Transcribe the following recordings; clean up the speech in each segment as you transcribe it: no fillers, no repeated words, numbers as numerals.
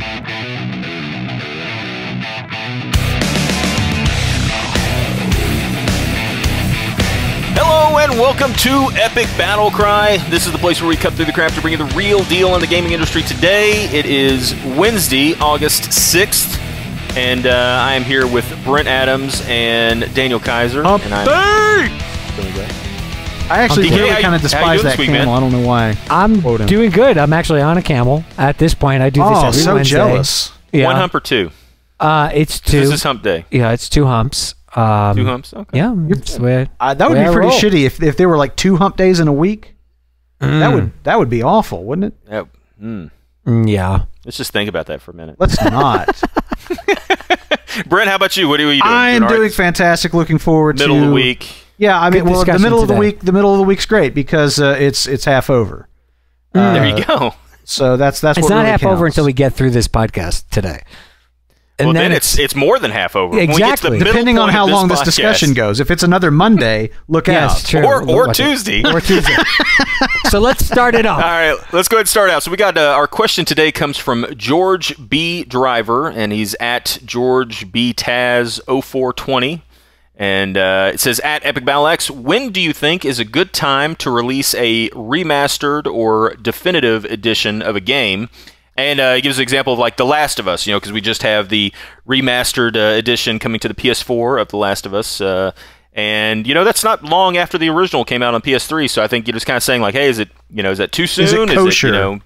Hello and welcome to Epic Battlecry. This is the place where we cut through the crap to bring you the real deal in the gaming industry. Today, it is Wednesday, August 6th, and I am here with Brent Adams and Daniel Kaiser. I actually really kind of despise that camel. Man? I don't know why. I'm doing good. I'm actually on a camel at this point. I do this every so Wednesday. Jealous. Yeah. One hump or two? It's two. This is hump day. Yeah, it's two humps. Two humps? Okay. Yeah. That would be pretty shitty if there were like 2 hump days in a week. That would be awful, wouldn't it? Yeah. Let's just think about that for a minute. Let's not. Brent, how about you? What are you doing? I am doing fantastic. Looking forward to middle of the week. Yeah, I mean, well, the middle of the week. The middle of the week's great because it's half over. There you go. So that's what it's not really half counts. over until we get through this podcast today. And then it's more than half over. Exactly. Depending on how long this discussion goes. If it's another Monday, look out. Yes, true. Or Tuesday. Or Tuesday. So let's start it off. All right, let's go ahead and start out. So we got our question today comes from George B. Driver, and he's at George B. Taz 0420. And it says, at EpicBattleX, when do you think is a good time to release a remastered or definitive edition of a game? And he gives an example of like The Last of Us, because we just have the remastered edition coming to the PS4 of The Last of Us. And, that's not long after the original came out on PS3. So I think you're just kind of saying like, hey, is that too soon? Is it kosher?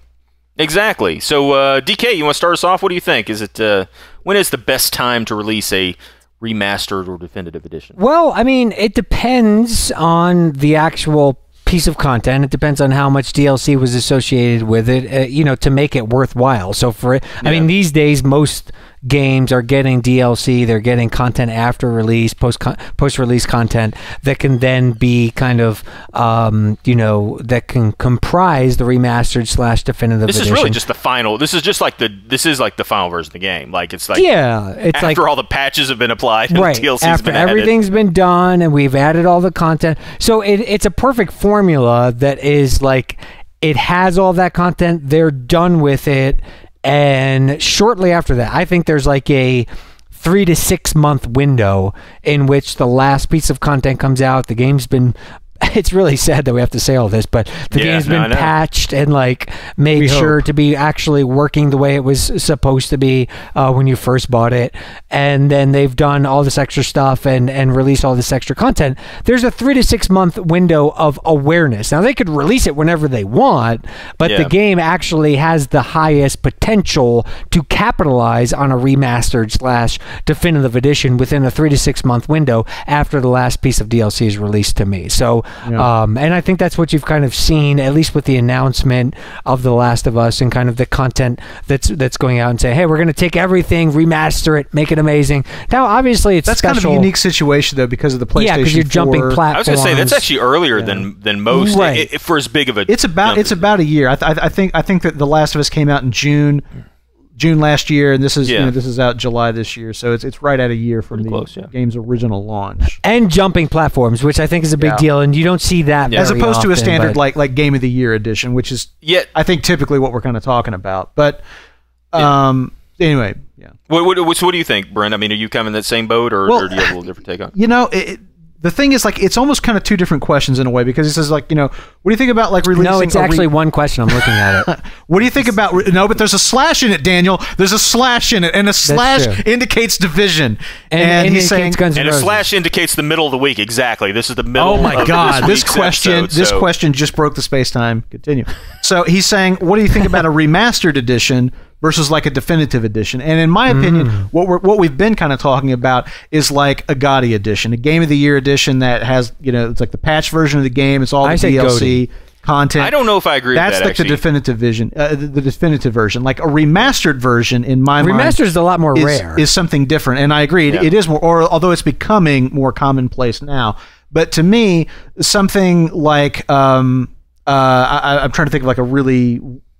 Exactly. So, DK, you want to start us off? What do you think? When is the best time to release a remastered or definitive edition? Well, I mean, it depends on the actual piece of content. It depends on how much DLC was associated with it, to make it worthwhile. So I mean, these days, most games are getting DLC. They're getting content after release, post-release content that can then be kind of, that can comprise the remastered / definitive edition. This is really just the final. This is like the final version of the game. Like it's like it's after all the patches have been applied, and right? The DLC's After been added. Everything's been done, and we've added all the content. So it's a perfect formula that is like it has all that content. They're done with it. And shortly after that, I think there's like a 3 to 6 month window in which the last piece of content comes out. The game's been... It's really sad that we have to say all this, but the game's been patched and like made sure to be actually working the way it was supposed to be when you first bought it. And then they've done all this extra stuff and released all this extra content. There's a 3 to 6 month window of awareness. Now they could release it whenever they want, but the game actually has the highest potential to capitalize on a remastered / definitive edition within a 3 to 6 month window after the last piece of DLC is released to me. So and I think that's what you've kind of seen, at least with the announcement of The Last of Us and kind of the content that's going out and say, hey, we're going to take everything, remaster it, make it amazing. Now, obviously, it's kind of a unique situation though because of the PlayStation 4. Yeah, because you're jumping platforms. I was going to say that's actually earlier than most for as big of a. It's about a year. I think that The Last of Us came out in June last year, and this is this is out July this year, so it's right at a year from the game's original launch. And jumping platforms, which I think is a big deal, and you don't see that very as opposed often, to a standard like Game of the Year edition, which is I think typically what we're kind of talking about. But anyway, What do you think, Brent? I mean, are you kind of in that same boat, or do you have a little different take on it? The thing is, like, it's almost kind of two different questions in a way, because it says, like, what do you think about, like, releasing... No, it's actually one question. I'm looking at it. What do you think about... No, but there's a slash in it, Daniel. There's a slash in it, and a slash indicates division. And he's saying... And a slash indicates the middle of the week. Exactly. This is the middle of the week. Oh, my God. This question just broke the space-time. Continue. So he's saying, what do you think about a remastered edition versus like a definitive edition? And in my opinion, what we've been kind of talking about is like a GOTY edition, a Game of the Year edition that has, it's like the patch version of the game. It's all the DLC content. I don't know if I agree with that, That's like the definitive version. Like a remastered version, in my mind, remastered is a lot more rare. Is something different. And I agree, it is more, although it's becoming more commonplace now. But to me, something like I'm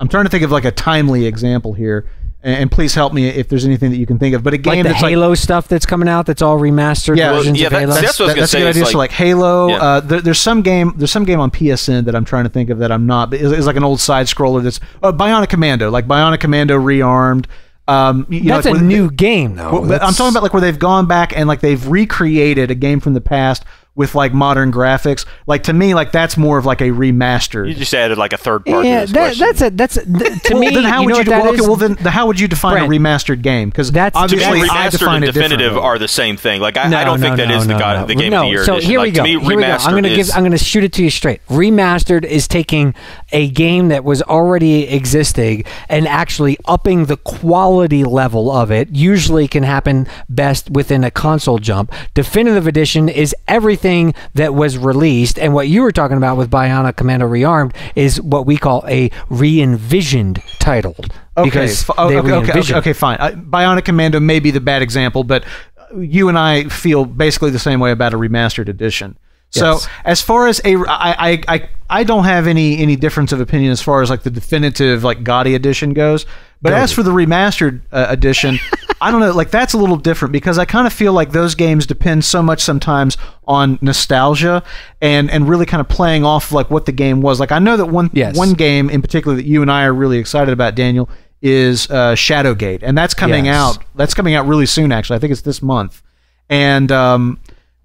trying to think of like a timely example here, and please help me if there's anything that you can think of. But a game like the that's Halo stuff that's coming out, that's all remastered versions of Halo. That's what I was going to say. That's a good idea. So like Halo, there's some game on PSN that I'm trying to think of that I'm not. But it's like an old side scroller that's Bionic Commando, like Bionic Commando Rearmed. That's a new game, though. I'm talking about like where they've gone back and like they've recreated a game from the past with like modern graphics. Like to me, like that's more of like a remastered. You just added like a third part. Yeah, to this question. that's to me. Then how would you? Well, then how would you define a remastered game? Because obviously, I Remastered define and it Definitive differently. are the same thing. Like I don't think that is the game of the year. So edition. here we Like, go. To me, Here we go. I'm going to shoot it to you straight. Remastered is taking a game that was already existing and actually upping the quality level of it. Usually can happen best within a console jump. Definitive Edition is everything that was released, and what you were talking about with Bionic Commando Rearmed is what we call a re-envisioned title. Okay, fine. Bionic Commando may be the bad example, but you and I feel basically the same way about a remastered edition. So as far as I don't have any difference of opinion as far as like the definitive like Gotti edition goes. But as for the remastered edition, I don't know, like that's a little different because I kind of feel like those games depend so much sometimes on nostalgia and really kind of playing off like what the game was. Like I know that one game in particular that you and I are really excited about, Daniel, is Shadowgate, and that's coming out. That's coming out really soon, actually. I think it's this month, and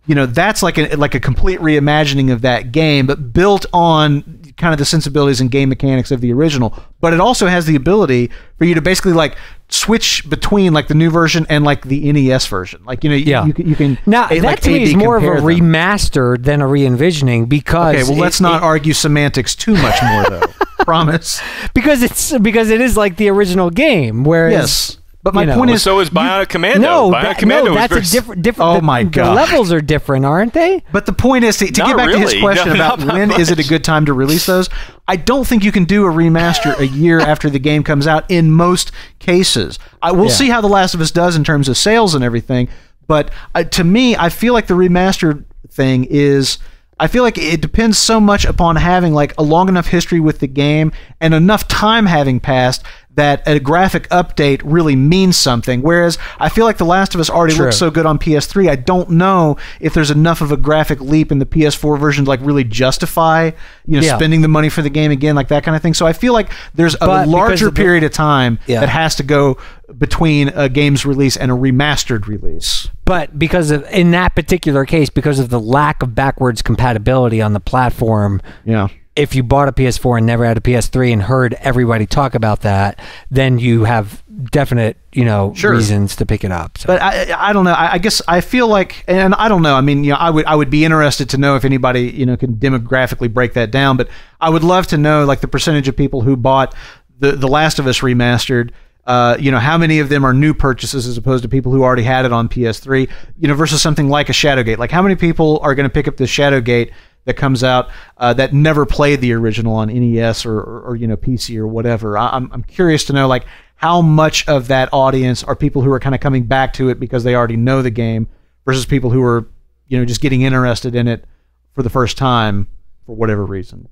you know, that's like a complete reimagining of that game, but built on kind of the sensibilities and game mechanics of the original. But it also has the ability for you to basically like switch between like the new version and like the NES version. Like, you know, you can now that to me is more of a remastered than a re-envisioning because okay, well, let's not argue semantics too much more though. Promise. Because it is like the original game, whereas yes. But my point is, so is Bionic Commando. No, Bionic Commando that's a different. Oh my god, the levels are different, aren't they? But the point is to get back to his question about when is it a good time to release those. I don't think you can do a remaster a year after the game comes out in most cases. We'll see how The Last of Us does in terms of sales and everything. But to me, I feel like the remastered thing is. I feel like it depends so much upon having like a long enough history with the game and enough time having passed that a graphic update really means something. Whereas I feel like The Last of Us already looks so good on PS3, I don't know if there's enough of a graphic leap in the PS4 version to like really justify, you know, spending the money for the game again, like that kind of thing. So I feel like there's a larger period of time that has to go between a game's release and a remastered release. But because of, in that particular case, because of the lack of backwards compatibility on the platform, if you bought a PS4 and never had a PS3 and heard everybody talk about that, then you have definite, reasons to pick it up. So. But I don't know. I guess I feel like, and I don't know. I mean, I would be interested to know if anybody, can demographically break that down. But I would love to know like the percentage of people who bought the Last of Us remastered. How many of them are new purchases as opposed to people who already had it on PS3, versus something like a Shadowgate. Like how many people are going to pick up the Shadowgate that comes out that never played the original on NES or PC or whatever? I'm curious to know like how much of that audience are people who are kind of coming back to it because they already know the game versus people who are just getting interested in it for the first time for whatever reason.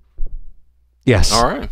Yes. All right.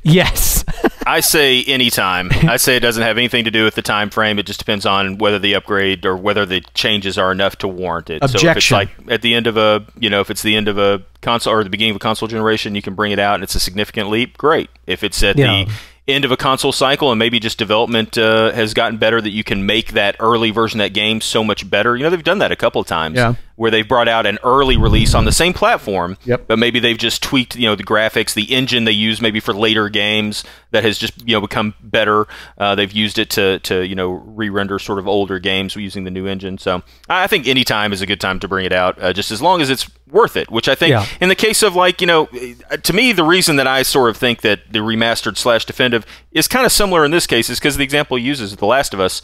Yes. I say anytime. I say it doesn't have anything to do with the time frame. It just depends on whether the upgrade or whether the changes are enough to warrant it. Objection. So if it's like at the end of if it's the end of a console or the beginning of a console generation, you can bring it out and it's a significant leap. Great. If it's at the end of a console cycle and maybe just development has gotten better that you can make that early version of that game so much better. They've done that a couple of times where they've brought out an early release on the same platform, but maybe they've just tweaked, the graphics, the engine they use maybe for later games that has just, become better. They've used it to re-render sort of older games using the new engine. So I think any time is a good time to bring it out, just as long as it's worth it, which I think in the case of like, to me, the reason that I sort of think that the remastered/definitive is kind of similar in this case is because the example he uses, The Last of Us,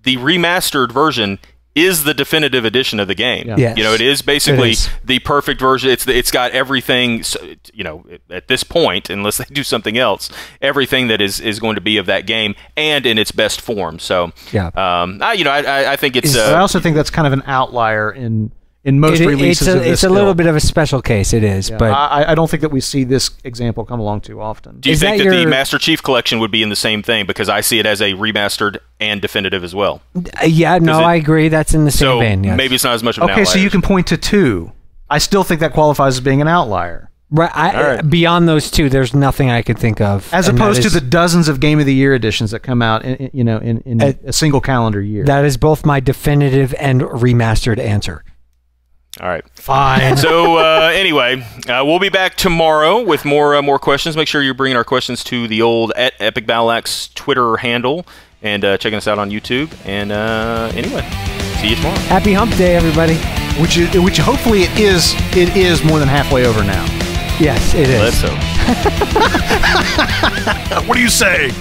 the remastered version is the definitive edition of the game. Yes. It is basically the perfect version. It's got everything, at this point, unless they do something else, everything that is going to be of that game and in its best form. So, I think it's... I also think that's kind of an outlier in most releases of this. It's a little bit of a special case, it is. But I don't think that we see this example come along too often. Do you think that the Master Chief Collection would be in the same thing? Because I see it as a remastered and definitive as well. I agree. That's in the same vein. Yes. Maybe it's not as much of an outlier. Okay, so you can point to two. I still think that qualifies as being an outlier. Right. Beyond those two, there's nothing I could think of. As opposed to the dozens of Game of the Year editions that come out, in a single calendar year. That is both my definitive and remastered answer. All right. Fine. So anyway, we'll be back tomorrow with more questions. Make sure you're bringing our questions to the old @EpicBattleX Twitter handle and checking us out on YouTube. And anyway, see you tomorrow. Happy Hump Day, everybody. Which hopefully it is more than halfway over now. Yes, it is. Let's hope. What do you say?